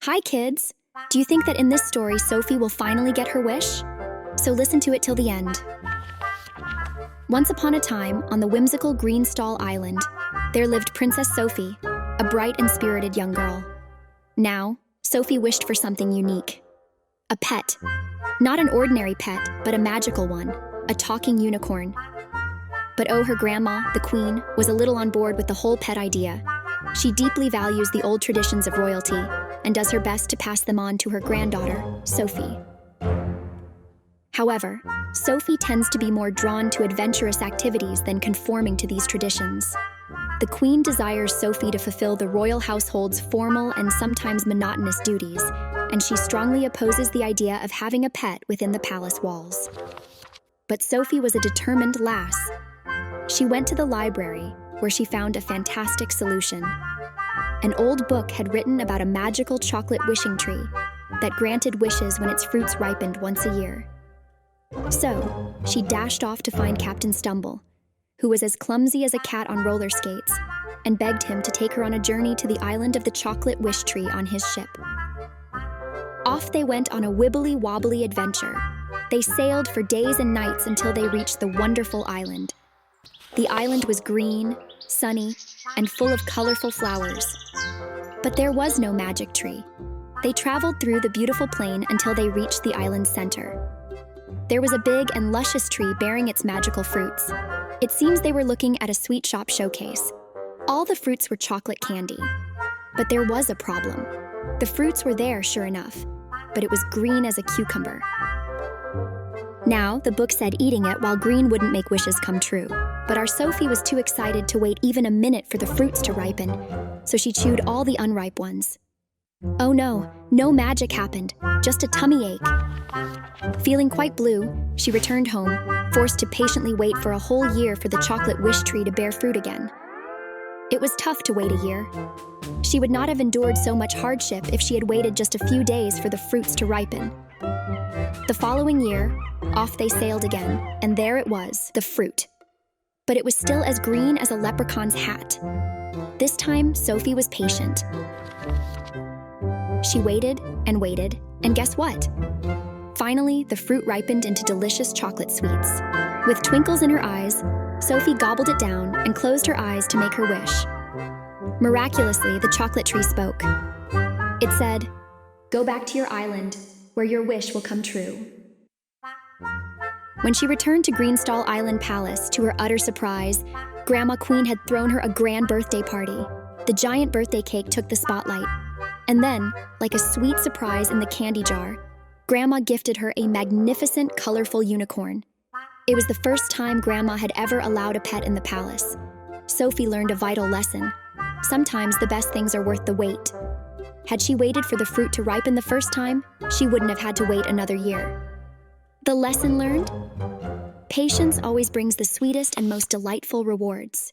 Hi, kids! Do you think that in this story, Sophie will finally get her wish? So listen to it till the end. Once upon a time, on the whimsical Greenstall Island, there lived Princess Sophie, a bright and spirited young girl. Now, Sophie wished for something unique. A pet. Not an ordinary pet, but a magical one, a talking unicorn. But oh, her grandma, the queen, was a little on board with the whole pet idea. She deeply values the old traditions of royalty and does her best to pass them on to her granddaughter, Sophie. However, Sophie tends to be more drawn to adventurous activities than conforming to these traditions. The queen desires Sophie to fulfill the royal household's formal and sometimes monotonous duties, and she strongly opposes the idea of having a pet within the palace walls. But Sophie was a determined lass. She went to the library, where she found a fantastic solution. An old book had written about a magical chocolate wishing tree that granted wishes when its fruits ripened once a year. So, she dashed off to find Captain Stumble, who was as clumsy as a cat on roller skates, and begged him to take her on a journey to the island of the chocolate wish tree on his ship. Off they went on a wibbly-wobbly adventure. They sailed for days and nights until they reached the wonderful island. The island was green, sunny, and full of colorful flowers. But there was no magic tree. They traveled through the beautiful plain until they reached the island's center. There was a big and luscious tree bearing its magical fruits. It seems they were looking at a sweet shop showcase. All the fruits were chocolate candy. But there was a problem. The fruits were there, sure enough, but it was green as a cucumber. Now, the book said eating it while green wouldn't make wishes come true. But our Sophie was too excited to wait even a minute for the fruits to ripen, so she chewed all the unripe ones. Oh no, no magic happened, just a tummy ache. Feeling quite blue, she returned home, forced to patiently wait for a whole year for the chocolate wish tree to bear fruit again. It was tough to wait a year. She would not have endured so much hardship if she had waited just a few days for the fruits to ripen. The following year, off they sailed again, and there it was, the fruit. But it was still as green as a leprechaun's hat. This time, Sophie was patient. She waited, and guess what? Finally, the fruit ripened into delicious chocolate sweets. With twinkles in her eyes, Sophie gobbled it down and closed her eyes to make her wish. Miraculously, the chocolate tree spoke. It said, "Go back to your island, where your wish will come true." When she returned to Greenstall Island Palace, to her utter surprise, Grandma Queen had thrown her a grand birthday party. The giant birthday cake took the spotlight. And then, like a sweet surprise in the candy jar, Grandma gifted her a magnificent, colorful unicorn. It was the first time Grandma had ever allowed a pet in the palace. Sophie learned a vital lesson. Sometimes the best things are worth the wait. Had she waited for the fruit to ripen the first time, she wouldn't have had to wait another year. The lesson learned? Patience always brings the sweetest and most delightful rewards.